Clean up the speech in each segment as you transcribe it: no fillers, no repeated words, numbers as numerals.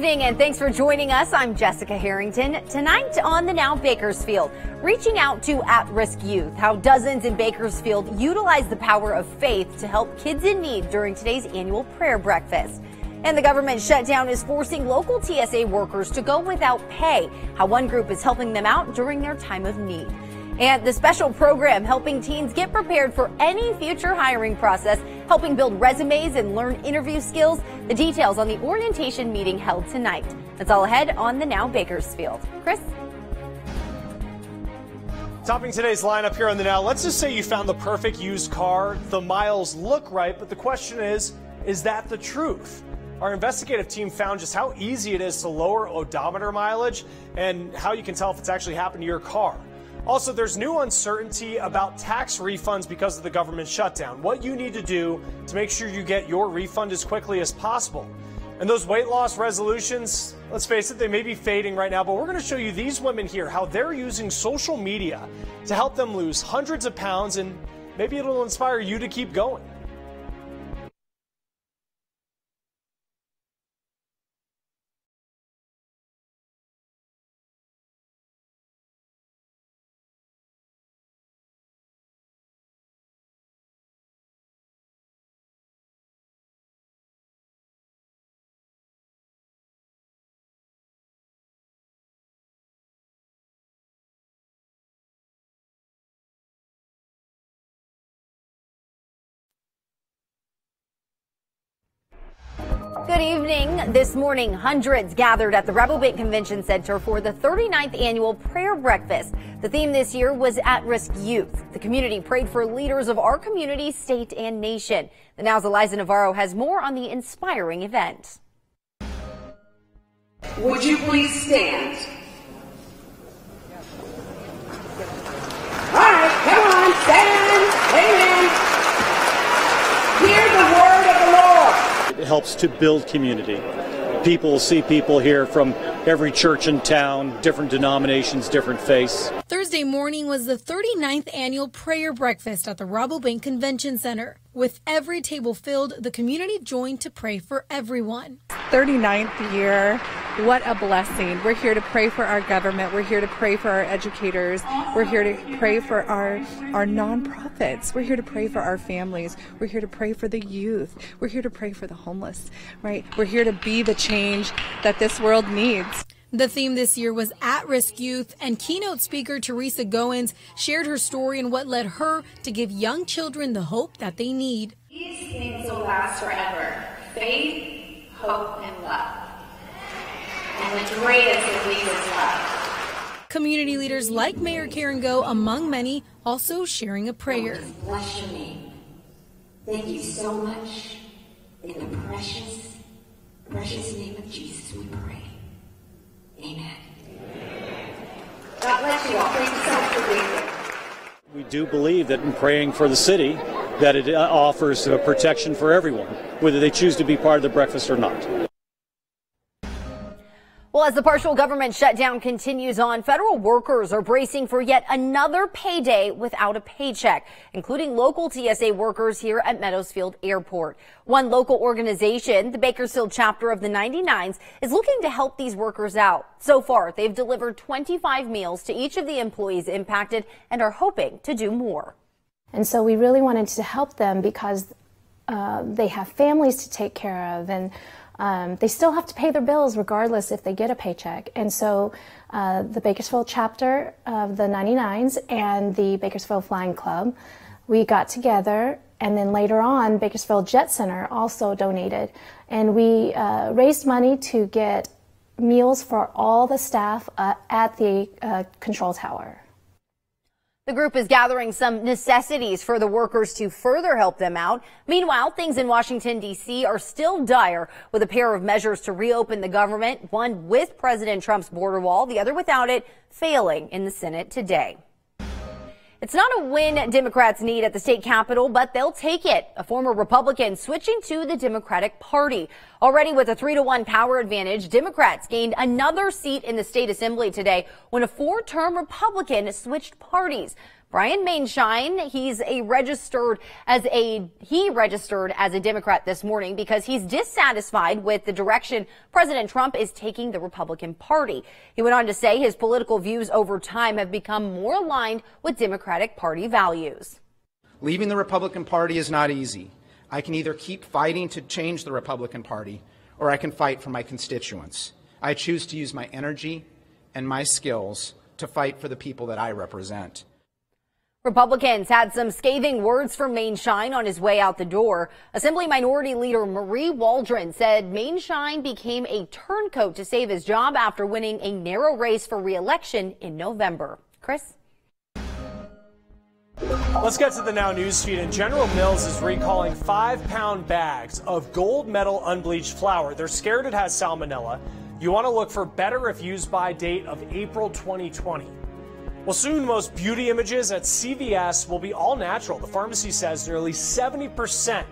evening and thanks for joining us. I'm Jessica Harrington. Tonight on the Now Bakersfield, reaching out to at-risk youth, how dozens in Bakersfield utilize the power of faith to help kids in need during today's annual prayer breakfast. And the government shutdown is forcing local TSA workers to go without pay, how one group is helping them out during their time of need. And the special program helping teens get prepared for any future hiring process, helping build resumes and learn interview skills. The details on the orientation meeting held tonight. That's all ahead on the Now Bakersfield. Chris? Topping today's lineup here on the Now, let's just say you found the perfect used car. The miles look right, but the question is that the truth? Our investigative team found just how easy it is to lower odometer mileage and how you can tell if it's actually happened to your car. Also, there's new uncertainty about tax refunds because of the government shutdown. What you need to do to make sure you get your refund as quickly as possible. And those weight loss resolutions, let's face it, they may be fading right now, but we're going to show you these women here, how they're using social media to help them lose hundreds of pounds, and maybe it'll inspire you to keep going. Good evening. This morning, hundreds gathered at the Rebel Bank Convention Center for the 39th annual prayer breakfast. The theme this year was at-risk youth. The community prayed for leaders of our community, state, and nation. The Now's Eliza Navarro has more on the inspiring event. Would you please stand? All right, come on, stand. Amen. Hear the word of the Lord. It helps to build community. People see people here from every church in town, different denominations, different faiths. Thursday morning was the 39th annual prayer breakfast at the Rabobank Convention Center. With every table filled, the community joined to pray for everyone. 39th year, what a blessing. We're here to pray for our government. We're here to pray for our educators. We're here to pray for our nonprofits. We're here to pray for our families. We're here to pray for the youth. We're here to pray for the homeless, right? We're here to be the change that this world needs. The theme this year was at-risk youth, and keynote speaker Teresa Goins shared her story and what led her to give young children the hope that they need. These things will last forever: faith, hope, and love. And the greatest of these is love. Community leaders like Mayor Kero, among many, also sharing a prayer. Bless your name. Thank you so much. In the precious, precious name of Jesus we pray. Amen. God bless you all. Thank you so much for being here. We do believe that in praying for the city, that it offers protection for everyone, whether they choose to be part of the breakfast or not. Well, as the partial government shutdown continues on, federal workers are bracing for yet another payday without a paycheck, including local TSA workers here at Bakersfield Airport. One local organization, the Bakersfield chapter of the 99s, is looking to help these workers out. So far, they've delivered 25 meals to each of the employees impacted and are hoping to do more. And so we really wanted to help them because they have families to take care of, and they still have to pay their bills regardless if they get a paycheck. And so the Bakersfield chapter of the 99s and the Bakersfield Flying Club, we got together, and then later on Bakersfield Jet Center also donated. And we raised money to get meals for all the staff at the control tower. The group is gathering some necessities for the workers to further help them out. Meanwhile, things in Washington, D.C. are still dire, with a pair of measures to reopen the government, one with President Trump's border wall, the other without it, failing in the Senate today. It's not a win Democrats need at the state capitol, but they'll take it. A former Republican switching to the Democratic Party. Already with a 3-to-1 power advantage, Democrats gained another seat in the state assembly today when a 4-term Republican switched parties. Brian Mainshine, he registered as a Democrat this morning because he's dissatisfied with the direction President Trump is taking the Republican Party. He went on to say his political views over time have become more aligned with Democratic Party values. Leaving the Republican Party is not easy. I can either keep fighting to change the Republican Party, or I can fight for my constituents. I choose to use my energy and my skills to fight for the people that I represent. Republicans had some scathing words from Mainshine on his way out the door. Assembly Minority Leader Marie Waldron said Mainshine became a turncoat to save his job after winning a narrow race for re-election in November. Chris? Let's get to the Now news feed. And General Mills is recalling 5-pound bags of gold medal unbleached flour. They're scared it has salmonella. You want to look for better if used by date of April 2020. Well, soon most beauty images at CVS will be all natural. The pharmacy says nearly 70%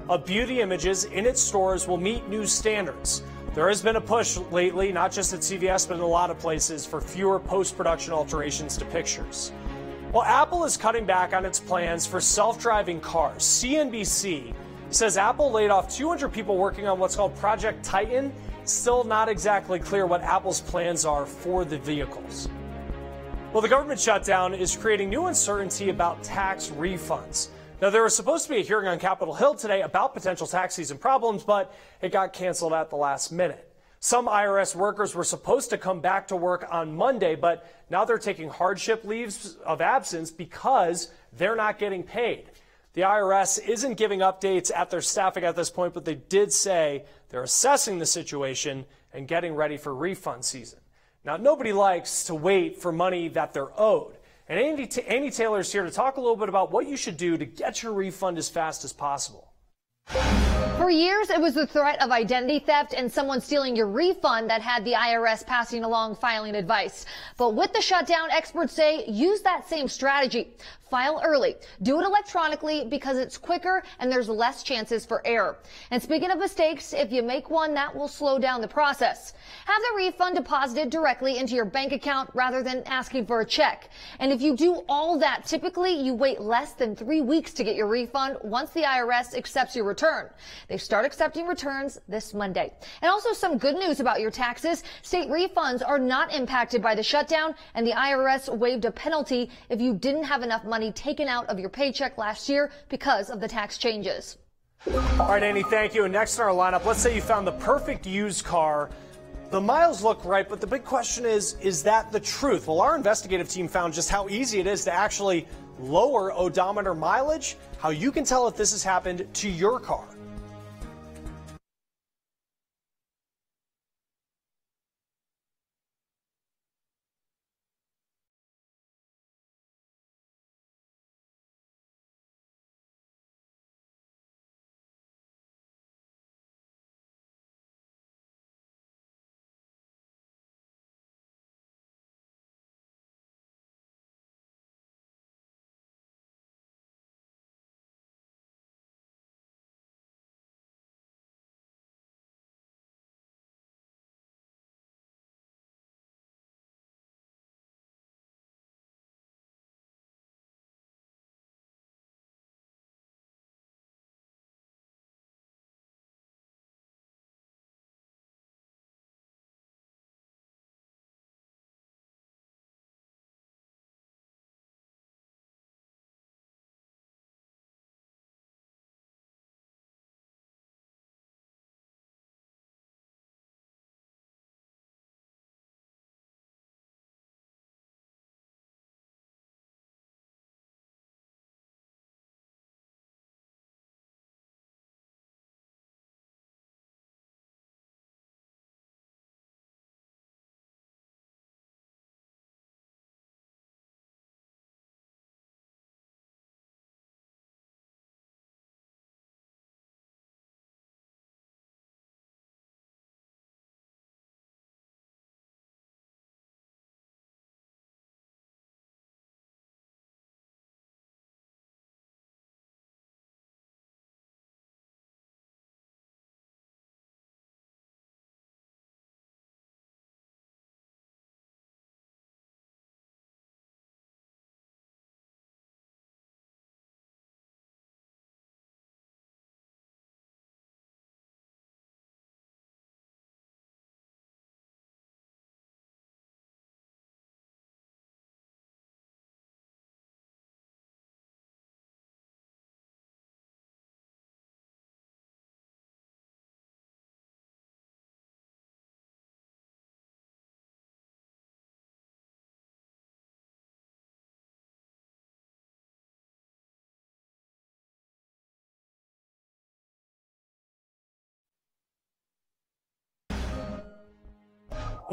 of beauty images in its stores will meet new standards. There has been a push lately, not just at CVS, but in a lot of places, for fewer post-production alterations to pictures. Well, Apple is cutting back on its plans for self-driving cars. CNBC says Apple laid off 200 people working on what's called Project Titan. Still not exactly clear what Apple's plans are for the vehicles. Well, the government shutdown is creating new uncertainty about tax refunds. Now, there was supposed to be a hearing on Capitol Hill today about potential tax season problems, but it got canceled at the last minute. Some IRS workers were supposed to come back to work on Monday, but now they're taking hardship leaves of absence because they're not getting paid. The IRS isn't giving updates at their staffing at this point, but they did say they're assessing the situation and getting ready for refund season. Now, nobody likes to wait for money that they're owed. And Andy Taylor's here to talk a little bit about what you should do to get your refund as fast as possible. For years, it was the threat of identity theft and someone stealing your refund that had the IRS passing along filing advice. But with the shutdown, experts say use that same strategy. File early. Do it electronically because it's quicker and there's less chances for error. And speaking of mistakes, if you make one, that will slow down the process. Have the refund deposited directly into your bank account rather than asking for a check. And if you do all that, typically you wait less than 3 weeks to get your refund once the IRS accepts your return. They start accepting returns this Monday. And also some good news about your taxes. State refunds are not impacted by the shutdown, and the IRS waived a penalty if you didn't have enough money taken out of your paycheck last year because of the tax changes. All right, Andy, thank you. And next in our lineup, let's say you found the perfect used car. The miles look right, but the big question is that the truth? Well, our investigative team found just how easy it is to actually lower odometer mileage, how you can tell if this has happened to your car.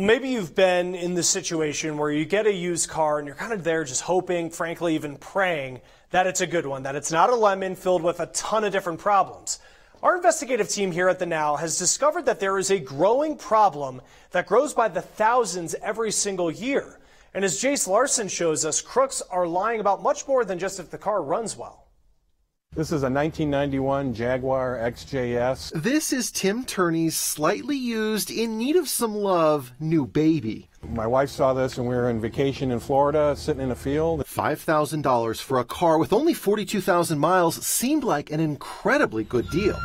Maybe you've been in the situation where you get a used car and you're kind of there just hoping, frankly, even praying that it's a good one, that it's not a lemon filled with a ton of different problems. Our investigative team here at The Now has discovered that there is a growing problem that grows by the thousands every single year. And as Jace Larson shows us, crooks are lying about much more than just if the car runs well. This is a 1991 Jaguar XJS. This is Tim Turney's slightly used, in need of some love, new baby. My wife saw this and we were on vacation in Florida, sitting in a field. $5,000 for a car with only 42,000 miles seemed like an incredibly good deal.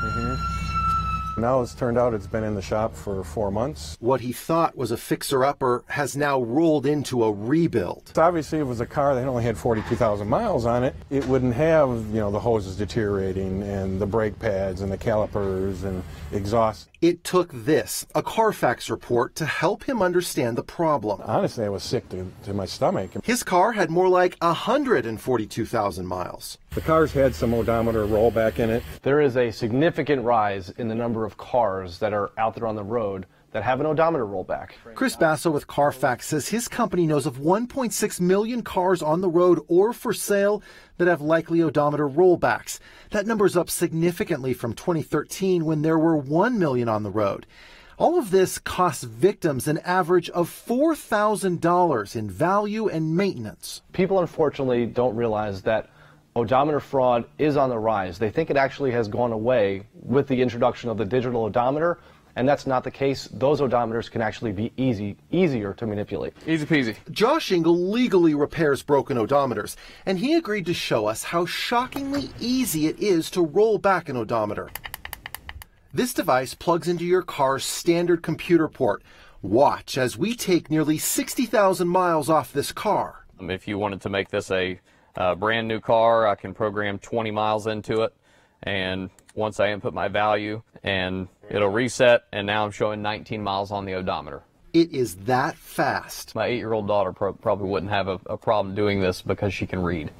Now it's turned out it's been in the shop for 4 months. What he thought was a fixer-upper has now rolled into a rebuild. So obviously, if it was a car that only had 42,000 miles on it, it wouldn't have, the hoses deteriorating and the brake pads and the calipers and exhaust. It took this, a Carfax report, to help him understand the problem. Honestly, I was sick to my stomach. His car had more like 142,000 miles. The car's had some odometer rollback in it. There is a significant rise in the number of cars that are out there on the road that have an odometer rollback. Chris Basso with Carfax says his company knows of 1.6 million cars on the road or for sale that have likely odometer rollbacks. That number's up significantly from 2013 when there were 1 million on the road. All of this costs victims an average of $4,000 in value and maintenance. People unfortunately don't realize that odometer fraud is on the rise. They think it actually has gone away with the introduction of the digital odometer, and that's not the case. Those odometers can actually be easier to manipulate. Easy peasy. Josh Engel legally repairs broken odometers, and he agreed to show us how shockingly easy it is to roll back an odometer. This device plugs into your car's standard computer port. Watch as we take nearly 60,000 miles off this car. If you wanted to make this a brand new car, I can program 20 miles into it, and once I input my value, and it'll reset, and now I'm showing 19 miles on the odometer. It is that fast. My 8-year-old daughter probably wouldn't have a problem doing this because she can read.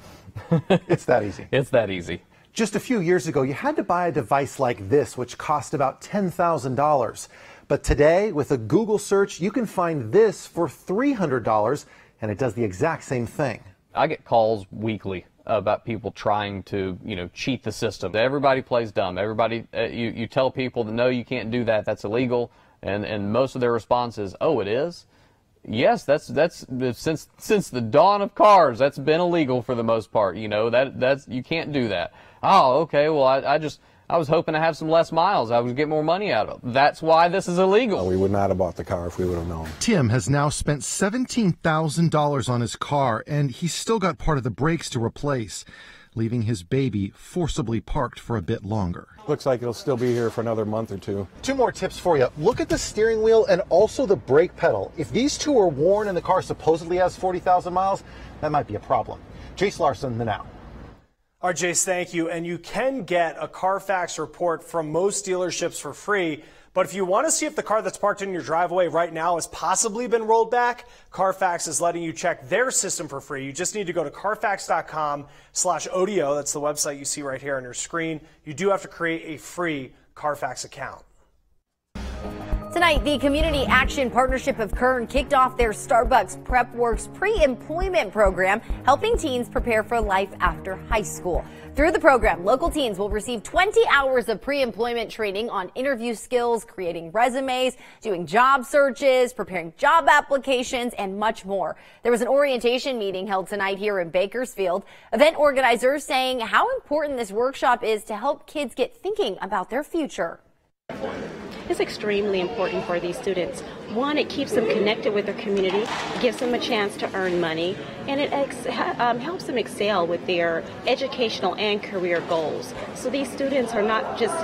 It's that easy. It's that easy. Just a few years ago, you had to buy a device like this, which cost about $10,000. But today, with a Google search, you can find this for $300, and it does the exact same thing. I get calls weekly about people trying to, cheat the system. Everybody plays dumb. Everybody, you tell people that no, you can't do that. That's illegal. And most of their response is, oh, it is? Yes, that's since the dawn of cars, that's been illegal for the most part. That's you can't do that. Oh, okay. Well, I was hoping to have some less miles. I would get more money out of it. That's why this is illegal. We would not have bought the car if we would have known. Tim has now spent $17,000 on his car, and he's still got part of the brakes to replace, leaving his baby forcibly parked for a bit longer. Looks like it'll still be here for another month or two. Two more tips for you. Look at the steering wheel and also the brake pedal. If these two are worn and the car supposedly has 40,000 miles, that might be a problem. Jace Larson, The Now. All right, Jace, thank you. And you can get a Carfax report from most dealerships for free. But if you want to see if the car that's parked in your driveway right now has possibly been rolled back, Carfax is letting you check their system for free. You just need to go to carfax.com/ODO. That's the website you see right here on your screen. You do have to create a free Carfax account. Tonight, the Community Action Partnership of Kern kicked off their Starbucks Prep Works pre-employment program, helping teens prepare for life after high school. Through the program, local teens will receive 20 hours of pre-employment training on interview skills, creating resumes, doing job searches, preparing job applications, and much more. There was an orientation meeting held tonight here in Bakersfield. Event organizers saying how important this workshop is to help kids get thinking about their future. It's extremely important for these students. One, it keeps them connected with their community, gives them a chance to earn money, and it helps them excel with their educational and career goals. So these students are not just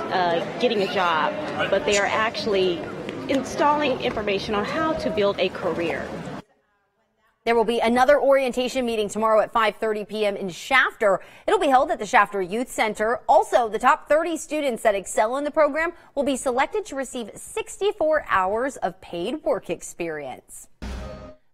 getting a job, but they are actually installing information on how to build a career. There will be another orientation meeting tomorrow at 5:30 p.m. in Shafter. It'll be held at the Shafter Youth Center. Also, the top 30 students that excel in the program will be selected to receive 64 hours of paid work experience.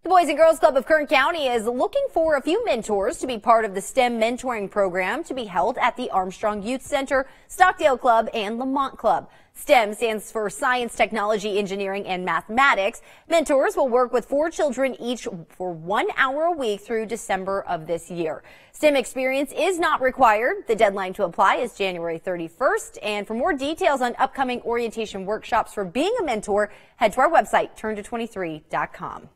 The Boys and Girls Club of Kern County is looking for a few mentors to be part of the STEM mentoring program to be held at the Armstrong Youth Center, Stockdale Club, and Lamont Club. STEM stands for science, technology, engineering, and mathematics. Mentors will work with 4 children each for 1 hour a week through December of this year. STEM experience is not required. The deadline to apply is January 31st. And for more details on upcoming orientation workshops for being a mentor, head to our website, turnto23.com.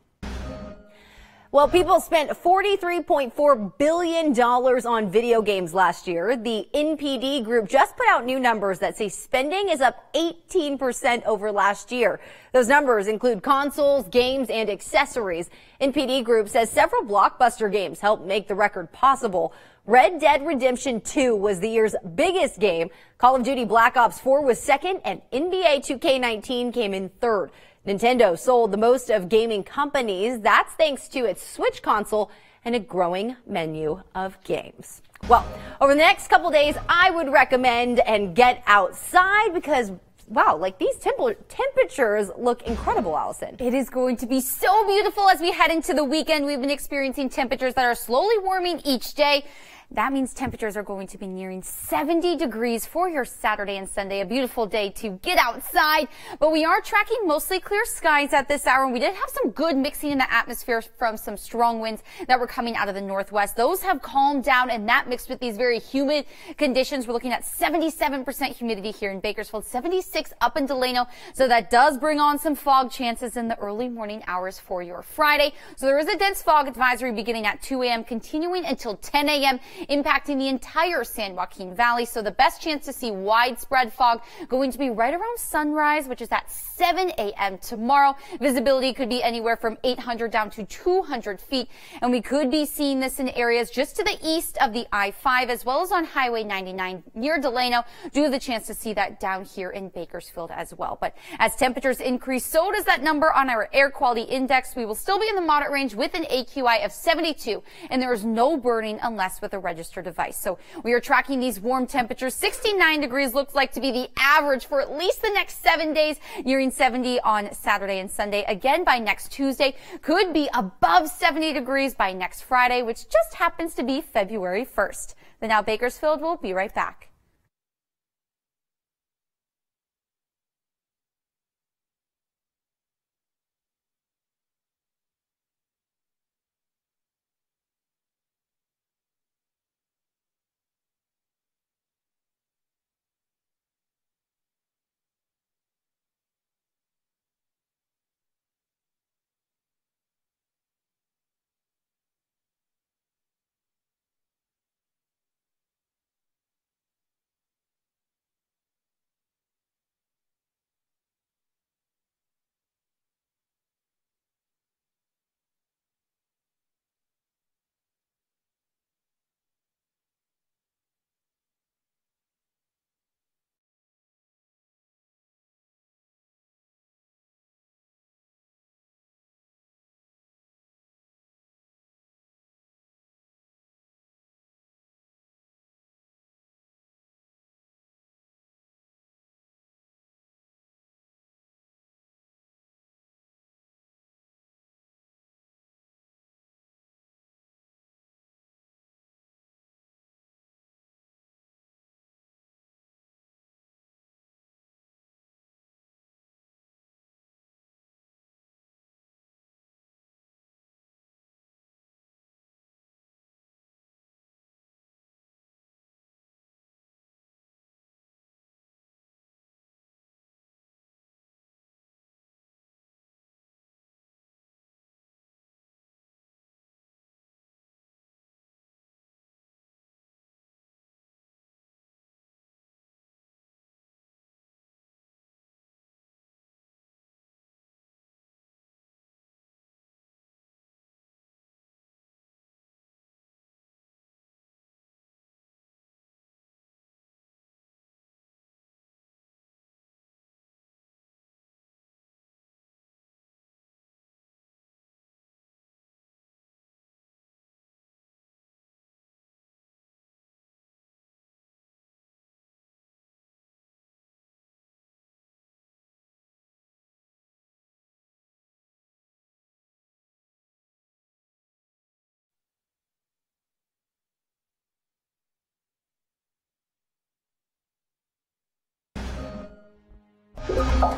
Well, people spent $43.4 billion on video games last year. The NPD group just put out new numbers that say spending is up 18% over last year. Those numbers include consoles, games, and accessories. NPD group says several blockbuster games helped make the record possible. Red Dead Redemption 2 was the year's biggest game. Call of Duty Black Ops 4 was second, and NBA 2K19 came in third. Nintendo sold the most of gaming companies. That's thanks to its Switch console and a growing menu of games. Well, over the next couple days, I would recommend and get outside because, wow, like these temperatures look incredible, Allison. It is going to be so beautiful as we head into the weekend. We've been experiencing temperatures that are slowly warming each day. That means temperatures are going to be nearing 70 degrees for your Saturday and Sunday. A beautiful day to get outside. But we are tracking mostly clear skies at this hour. And we did have some good mixing in the atmosphere from some strong winds that were coming out of the northwest. Those have calmed down, and that mixed with these very humid conditions. We're looking at 77% humidity here in Bakersfield, 76 up in Delano. So that does bring on some fog chances in the early morning hours for your Friday. So there is a dense fog advisory beginning at 2 a.m., continuing until 10 a.m., impacting the entire San Joaquin Valley. So the best chance to see widespread fog going to be right around sunrise, which is at 7 a.m. tomorrow. Visibility could be anywhere from 800 down to 200 feet. And we could be seeing this in areas just to the east of the I-5 as well as on Highway 99 near Delano. Do have the chance to see that down here in Bakersfield as well. But as temperatures increase, so does that number on our air quality index. We will still be in the moderate range with an AQI of 72, and there is no burning unless with a registered device. So we are tracking these warm temperatures. 69 degrees looks like to be the average for at least the next 7 days, nearing 70 on Saturday and Sunday. Again, by next Tuesday, could be above 70 degrees by next Friday, which just happens to be February 1st. The Now Bakersfield will be right back.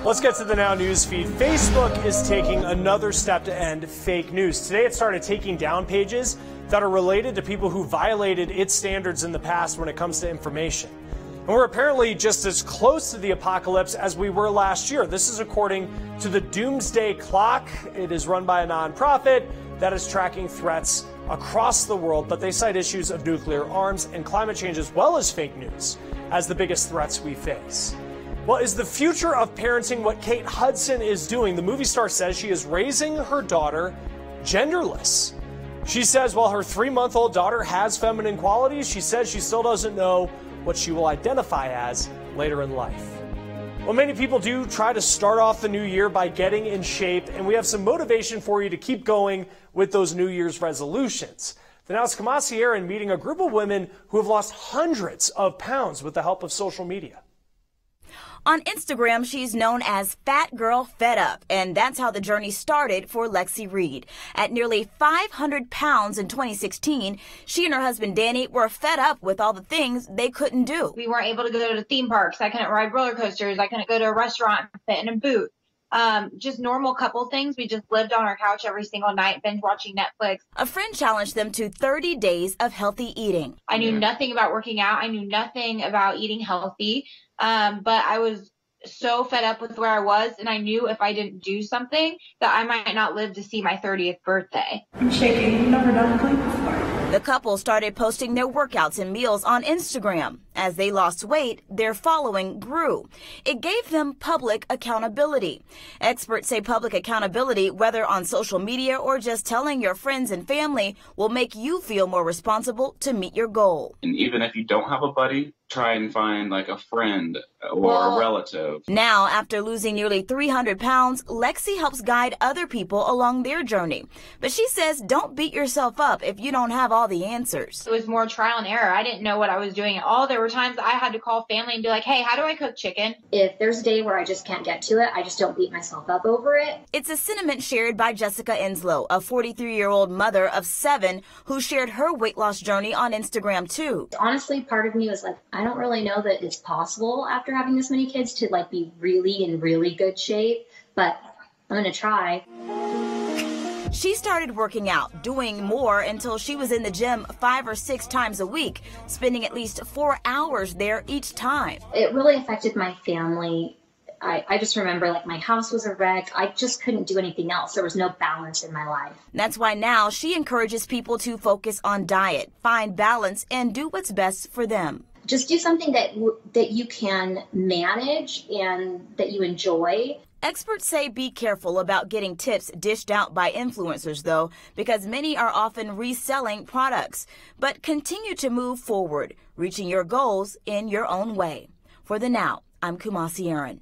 Let's get to the Now News feed. Facebook is taking another step to end fake news. Today it started taking down pages that are related to people who violated its standards in the past when it comes to information. And we're apparently just as close to the apocalypse as we were last year. This is according to the Doomsday Clock. It is run by a nonprofit that is tracking threats across the world, but they cite issues of nuclear arms and climate change as well as fake news as the biggest threats we face. Well, is the future of parenting what Kate Hudson is doing? The movie star says she is raising her daughter genderless. She says while her 3-month-old daughter has feminine qualities, she says she still doesn't know what she will identify as later in life. Well, many people do try to start off the new year by getting in shape, and we have some motivation for you to keep going with those New Year's resolutions. The Now's Kamasi Aaron meeting a group of women who have lost hundreds of pounds with the help of social media. On Instagram, she's known as Fat Girl Fed Up, and that's how the journey started for Lexi Reed. At nearly 500 pounds in 2016, she and her husband Danny were fed up with all the things they couldn't do. We weren't able to go to theme parks. I couldn't ride roller coasters. I couldn't go to a restaurant and fit in a boot. Just normal couple things. We just lived on our couch every single night, binge watching Netflix. A friend challenged them to 30 days of healthy eating. I knew nothing about working out. I knew nothing about eating healthy. But I was so fed up with where I was, and I knew if I didn't do something that I might not live to see my 30th birthday. I'm shaking. I've never done a plank before. The couple started posting their workouts and meals on Instagram. As they lost weight, their following grew. It gave them public accountability. Experts say public accountability, whether on social media or just telling your friends and family, will make you feel more responsible to meet your goal. And even if you don't have a buddy, try and find like a friend or a relative. Now, after losing nearly 300 pounds, Lexi helps guide other people along their journey. But she says don't beat yourself up if you don't have all the answers. It was more trial and error. I didn't know what I was doing at all. There were times I had to call family and be like, hey, how do I cook chicken? If there's a day where I just can't get to it, I just don't beat myself up over it. It's a sentiment shared by Jessica Enslow, a 43-year-old mother of 7 who shared her weight loss journey on Instagram too. Honestly, part of me was like, I don't really know that it's possible after having this many kids to like be really in really good shape, but I'm going to try. She started working out, doing more until she was in the gym 5 or 6 times a week, spending at least 4 hours there each time. It really affected my family. I just remember like my house was a wreck. I just couldn't do anything else. There was no balance in my life. That's why now she encourages people to focus on diet, find balance, and do what's best for them. Just do something that you can manage and that you enjoy. Experts say be careful about getting tips dished out by influencers, though, because many are often reselling products. But continue to move forward, reaching your goals in your own way. For the Now, I'm Kamasi Aaron.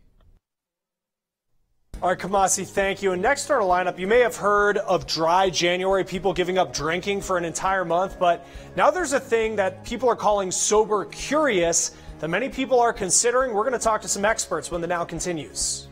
All right, Kamasi, thank you. And next on our lineup, you may have heard of dry January, people giving up drinking for an entire month. But now there's a thing that people are calling sober curious that many people are considering. We're going to talk to some experts when the Now continues.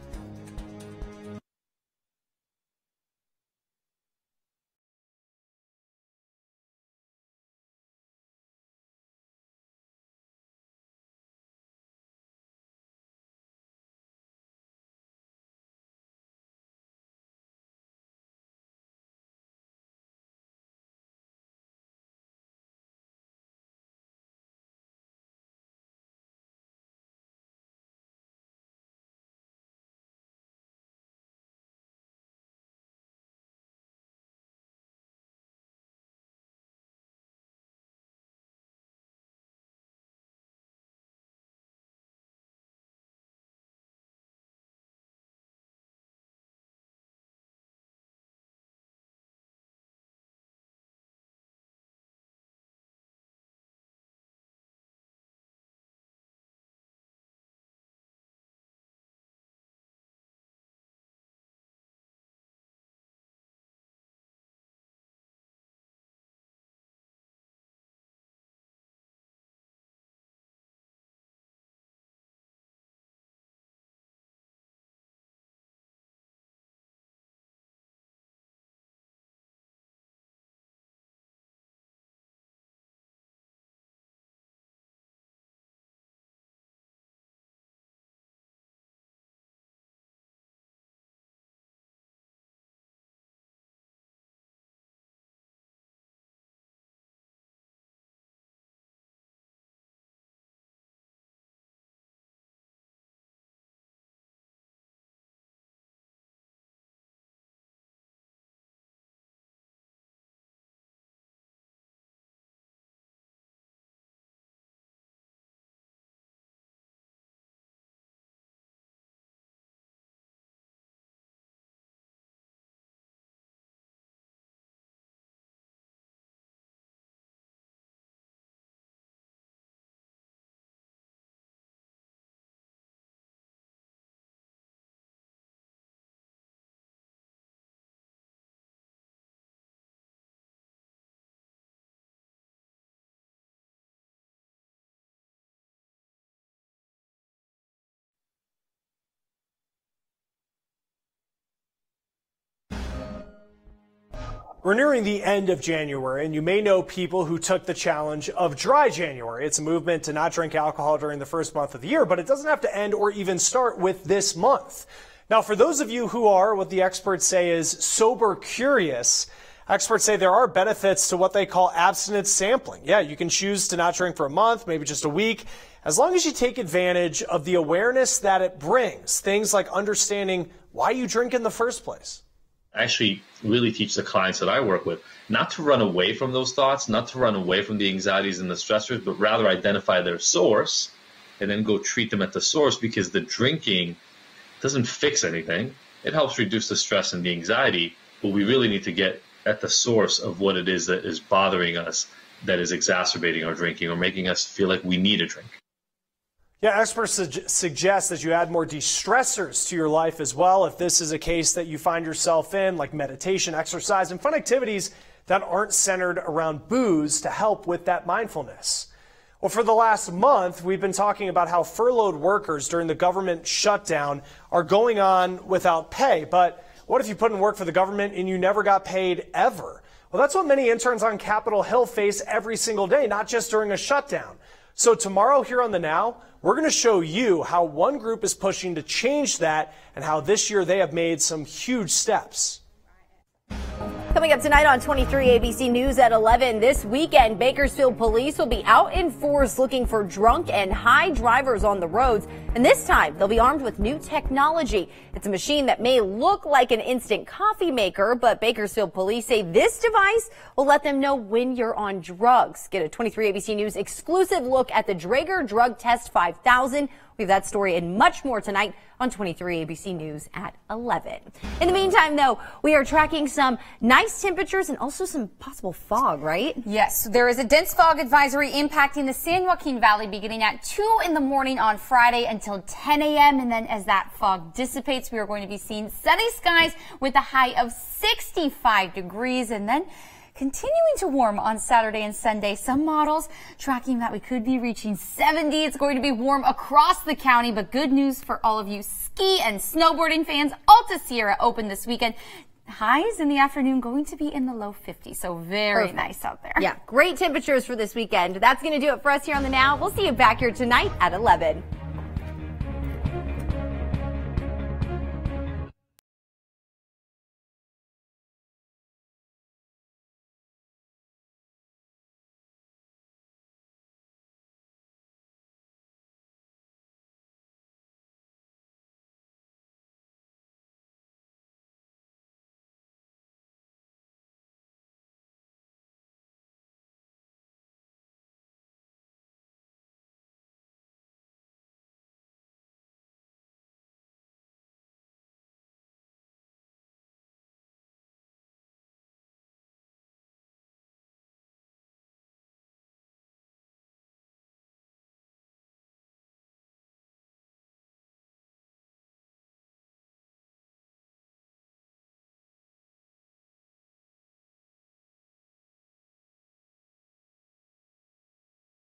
We're nearing the end of January, and you may know people who took the challenge of Dry January. It's a movement to not drink alcohol during the first month of the year, but it doesn't have to end or even start with this month. Now, for those of you who are what the experts say is sober curious, experts say there are benefits to what they call abstinence sampling. Yeah, you can choose to not drink for a month, maybe just a week, as long as you take advantage of the awareness that it brings. Things like understanding why you drink in the first place. I actually really teach the clients that I work with not to run away from those thoughts, not to run away from the anxieties and the stressors, but rather identify their source and then go treat them at the source, because the drinking doesn't fix anything. It helps reduce the stress and the anxiety, but we really need to get at the source of what it is that is bothering us, that is exacerbating our drinking or making us feel like we need a drink. Yeah, experts suggest that you add more de-stressors to your life as well if this is a case that you find yourself in, like meditation, exercise, and fun activities that aren't centered around booze to help with that mindfulness. Well, for the last month, we've been talking about how furloughed workers during the government shutdown are going on without pay. But what if you put in work for the government and you never got paid ever? Well, that's what many interns on Capitol Hill face every single day, not just during a shutdown. So tomorrow here on The Now, we're going to show you how one group is pushing to change that and how this year they have made some huge steps. Coming up tonight on 23 ABC News at 11, this weekend, Bakersfield police will be out in force looking for drunk and high drivers on the roads. And this time, they'll be armed with new technology. It's a machine that may look like an instant coffee maker, but Bakersfield police say this device will let them know when you're on drugs. Get a 23 ABC News exclusive look at the Draeger Drug Test 5000. We have that story and much more tonight on 23 ABC News at 11. In the meantime, though, we are tracking some nice temperatures and also some possible fog, right? Yes, there is a dense fog advisory impacting the San Joaquin Valley beginning at 2 in the morning on Friday until 10 a.m. And then as that fog dissipates, we are going to be seeing sunny skies with a high of 65 degrees and then continuing to warm on Saturday and Sunday. Some models tracking that we could be reaching 70. It's going to be warm across the county, but good news for all of you ski and snowboarding fans. Alta Sierra open this weekend. Highs in the afternoon going to be in the low 50s, so very nice out there. Yeah, great temperatures for this weekend. That's going to do it for us here on The Now. We'll see you back here tonight at 11.